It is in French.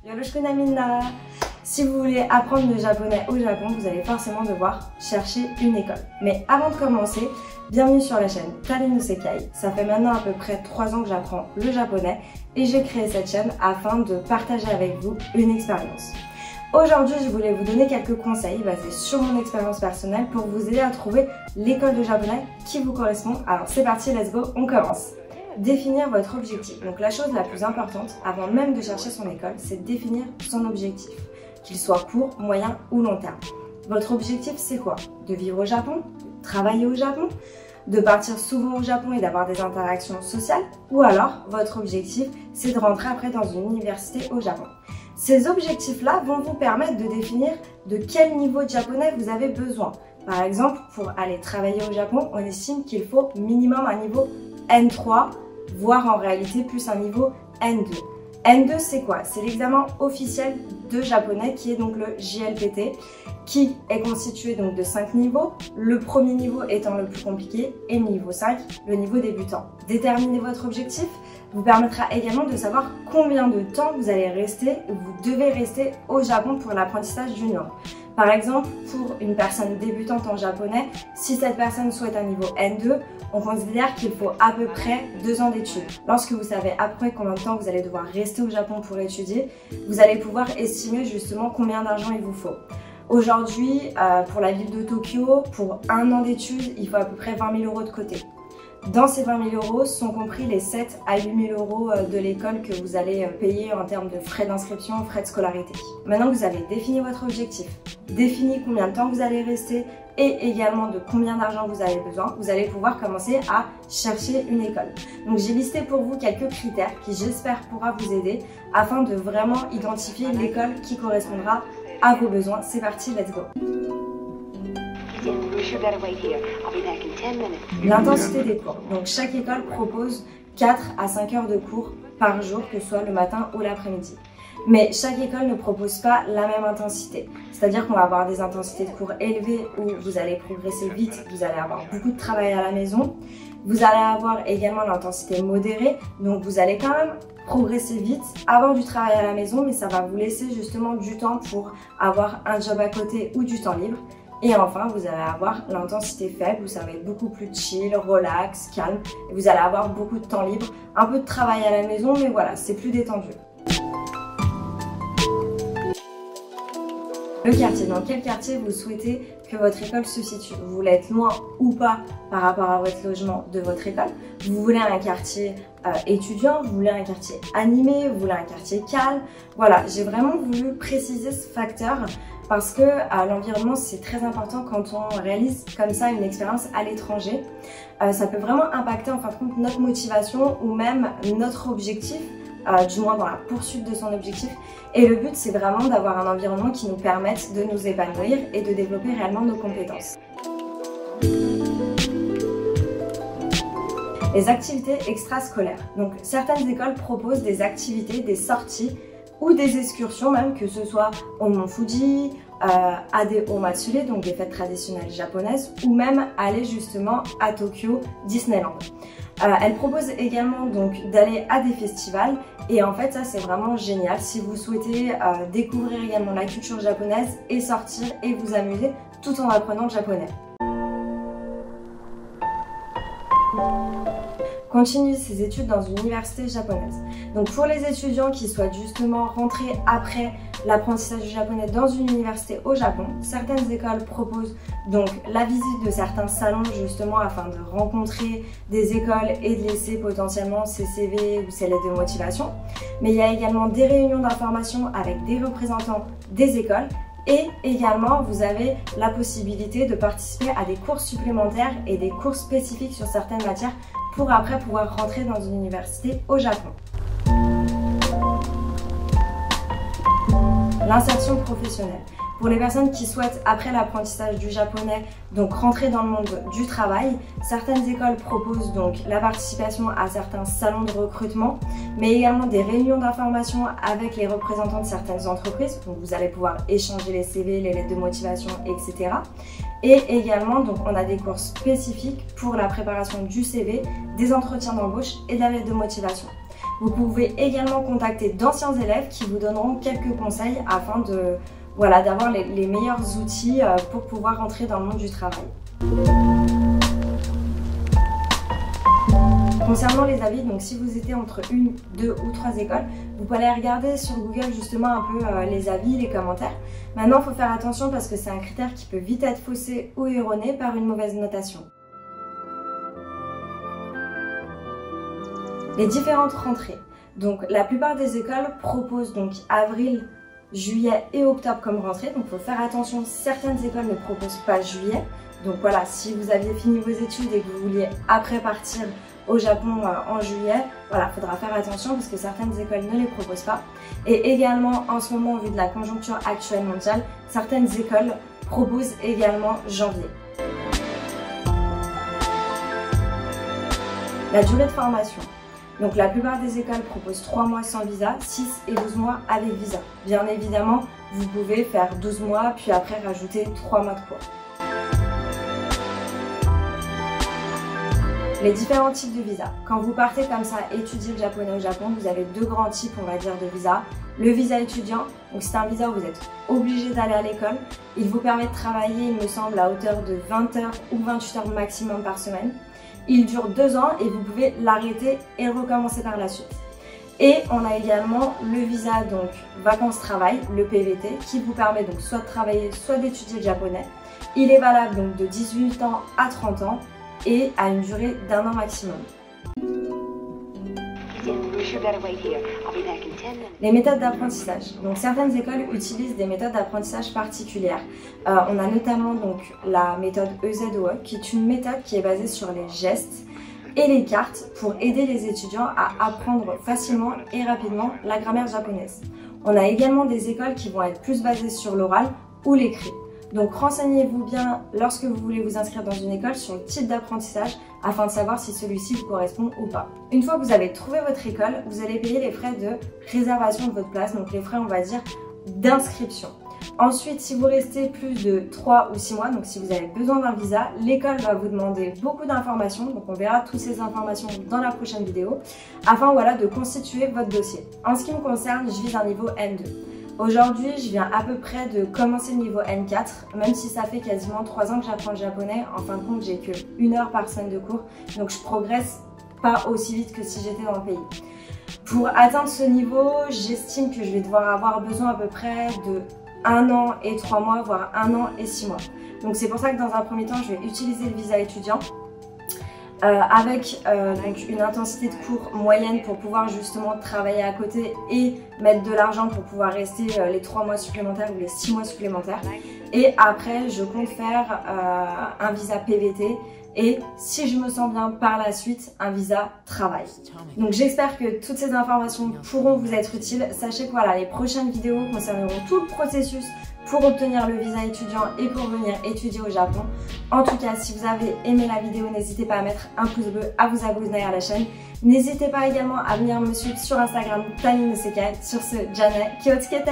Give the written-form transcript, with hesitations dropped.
Yoroshiku Minna. Si vous voulez apprendre le japonais au Japon, vous allez forcément devoir chercher une école. Mais avant de commencer, bienvenue sur la chaîne Tari no Sekai. Ça fait maintenant à peu près 3 ans que j'apprends le japonais et j'ai créé cette chaîne afin de partager avec vous une expérience. Aujourd'hui, je voulais vous donner quelques conseils basés sur mon expérience personnelle pour vous aider à trouver l'école de japonais qui vous correspond. Alors c'est parti, let's go, on commence. Définir votre objectif. Donc la chose la plus importante, avant même de chercher son école, c'est de définir son objectif, qu'il soit court, moyen ou long terme. Votre objectif, c'est quoi? De vivre au Japon? De travailler au Japon? De partir souvent au Japon et d'avoir des interactions sociales? Ou alors, votre objectif, c'est de rentrer après dans une université au Japon. Ces objectifs-là vont vous permettre de définir de quel niveau de japonais vous avez besoin. Par exemple, pour aller travailler au Japon, on estime qu'il faut minimum un niveau N3, voire en réalité plus un niveau N2. N2, c'est quoi? C'est l'examen officiel de japonais qui est donc le JLPT, qui est constitué donc de 5 niveaux, le premier niveau étant le plus compliqué et le niveau 5, le niveau débutant. Déterminer votre objectif vous permettra également de savoir combien de temps vous allez rester, vous devez rester au Japon pour l'apprentissage d'une langue. Par exemple, pour une personne débutante en japonais, si cette personne souhaite un niveau N2, on considère qu'il faut à peu près 2 ans d'études. Lorsque vous savez après combien de temps vous allez devoir rester au Japon pour étudier, vous allez pouvoir estimer justement combien d'argent il vous faut. Aujourd'hui, pour la ville de Tokyo, pour 1 an d'études, il faut à peu près 20 000 € de côté. Dans ces 20 000 € sont compris les 7 à 8 000 € de l'école que vous allez payer en termes de frais d'inscription, frais de scolarité. Maintenant que vous avez défini votre objectif, défini combien de temps vous allez rester et également de combien d'argent vous avez besoin, vous allez pouvoir commencer à chercher une école. Donc j'ai listé pour vous quelques critères qui j'espère pourra vous aider afin de vraiment identifier l'école qui correspondra à vos besoins. C'est parti, let's go! L'intensité des cours. Donc chaque école propose 4 à 5 heures de cours par jour, que ce soit le matin ou l'après-midi. Mais chaque école ne propose pas la même intensité. C'est-à-dire qu'on va avoir des intensités de cours élevées où vous allez progresser vite, vous allez avoir beaucoup de travail à la maison. Vous allez avoir également l'intensité modérée, donc vous allez quand même progresser vite, avoir du travail à la maison, mais ça va vous laisser justement du temps pour avoir un job à côté ou du temps libre. Et enfin, vous allez avoir l'intensité faible où ça va être beaucoup plus chill, relax, calme. Et vous allez avoir beaucoup de temps libre, un peu de travail à la maison, mais voilà, c'est plus détendu. Le quartier. Dans quel quartier vous souhaitez que votre école se situe? Vous voulez être loin ou pas par rapport à votre logement de votre école? Vous voulez un quartier étudiant? Vous voulez un quartier animé? Vous voulez un quartier calme? Voilà, j'ai vraiment voulu préciser ce facteur parce que l'environnement c'est très important quand on réalise comme ça une expérience à l'étranger. Ça peut vraiment impacter en fin de compte notre motivation ou même notre objectif. Du moins dans la poursuite de son objectif. Et le but, c'est vraiment d'avoir un environnement qui nous permette de nous épanouir et de développer réellement nos compétences. Les activités extrascolaires. Donc, certaines écoles proposent des activités, des sorties ou des excursions même, que ce soit au Mont Fuji, à des Omatsuri, donc des fêtes traditionnelles japonaises, ou même aller justement à Tokyo, Disneyland. Elle propose également donc d'aller à des festivals et en fait ça c'est vraiment génial si vous souhaitez découvrir également la culture japonaise et sortir et vous amuser tout en apprenant le japonais. Continuer ses études dans une université japonaise. Donc pour les étudiants qui souhaitent justement rentrer après l'apprentissage du japonais dans une université au Japon, certaines écoles proposent donc la visite de certains salons justement afin de rencontrer des écoles et de laisser potentiellement ses CV ou ses lettres de motivation. Mais il y a également des réunions d'information avec des représentants des écoles. Et également, vous avez la possibilité de participer à des cours supplémentaires et des cours spécifiques sur certaines matières pour après pouvoir rentrer dans une université au Japon. L'insertion professionnelle. Pour les personnes qui souhaitent, après l'apprentissage du japonais, donc rentrer dans le monde du travail, certaines écoles proposent donc la participation à certains salons de recrutement, mais également des réunions d'information avec les représentants de certaines entreprises. Donc vous allez pouvoir échanger les CV, les lettres de motivation, etc. Et également, donc, on a des cours spécifiques pour la préparation du CV, des entretiens d'embauche et de la lettre de motivation. Vous pouvez également contacter d'anciens élèves qui vous donneront quelques conseils afin de, voilà, d'avoir les meilleurs outils pour pouvoir entrer dans le monde du travail. Concernant les avis, donc si vous étiez entre 1, 2 ou 3 écoles, vous pouvez aller regarder sur Google justement un peu les avis, les commentaires. Maintenant, il faut faire attention parce que c'est un critère qui peut vite être faussé ou erroné par une mauvaise notation. Les différentes rentrées. Donc la plupart des écoles proposent donc avril, juillet et octobre comme rentrée. Donc il faut faire attention, certaines écoles ne proposent pas juillet. Donc voilà, si vous aviez fini vos études et que vous vouliez après partir au Japon en juillet, voilà, il faudra faire attention parce que certaines écoles ne les proposent pas. Et également, en ce moment, au vu de la conjoncture actuelle mondiale, certaines écoles proposent également janvier. La durée de formation. Donc la plupart des écoles proposent 3 mois sans visa, 6 et 12 mois avec visa. Bien évidemment, vous pouvez faire 12 mois, puis après rajouter 3 mois de cours. Les différents types de visas. Quand vous partez comme ça étudier le japonais au Japon, vous avez 2 grands types, on va dire, de visas. Le visa étudiant, donc c'est un visa où vous êtes obligé d'aller à l'école. Il vous permet de travailler, il me semble, à hauteur de 20 heures ou 28 heures maximum par semaine. Il dure 2 ans et vous pouvez l'arrêter et recommencer par la suite. Et on a également le visa donc vacances-travail, le PVT, qui vous permet donc soit de travailler, soit d'étudier le japonais. Il est valable donc de 18 ans à 30 ans et à une durée d'1 an maximum. Les méthodes d'apprentissage. Donc certaines écoles utilisent des méthodes d'apprentissage particulières. On a notamment donc la méthode EZOE, qui est une méthode qui est basée sur les gestes et les cartes pour aider les étudiants à apprendre facilement et rapidement la grammaire japonaise. On a également des écoles qui vont être plus basées sur l'oral ou l'écrit. Donc renseignez-vous bien lorsque vous voulez vous inscrire dans une école sur le type d'apprentissage afin de savoir si celui-ci vous correspond ou pas. Une fois que vous avez trouvé votre école, vous allez payer les frais de réservation de votre place, donc les frais on va dire d'inscription. Ensuite, si vous restez plus de 3 ou 6 mois, donc si vous avez besoin d'un visa, l'école va vous demander beaucoup d'informations, donc on verra toutes ces informations dans la prochaine vidéo, afin voilà, de constituer votre dossier. En ce qui me concerne, je vise un niveau N2. Aujourd'hui, je viens à peu près de commencer le niveau N4, même si ça fait quasiment 3 ans que j'apprends le japonais. En fin de compte, j'ai que 1 heure par semaine de cours, donc je progresse pas aussi vite que si j'étais dans le pays. Pour atteindre ce niveau, j'estime que je vais devoir avoir besoin à peu près de 1 an et 3 mois, voire 1 an et 6 mois. Donc c'est pour ça que dans un premier temps, je vais utiliser le visa étudiant avec donc une intensité de cours moyenne pour pouvoir justement travailler à côté et mettre de l'argent pour pouvoir rester les 3 mois supplémentaires ou les 6 mois supplémentaires. Et après, je compte faire un visa PVT et si je me sens bien par la suite, un visa travail. Donc j'espère que toutes ces informations pourront vous être utiles. Sachez que voilà, les prochaines vidéos concerneront tout le processus pour obtenir le visa étudiant et pour venir étudier au Japon. En tout cas, si vous avez aimé la vidéo, n'hésitez pas à mettre un pouce bleu, à vous abonner à la chaîne. N'hésitez pas également à venir me suivre sur Instagram, Tani no Sekai. Sur ce, Jane, Kyotsukete!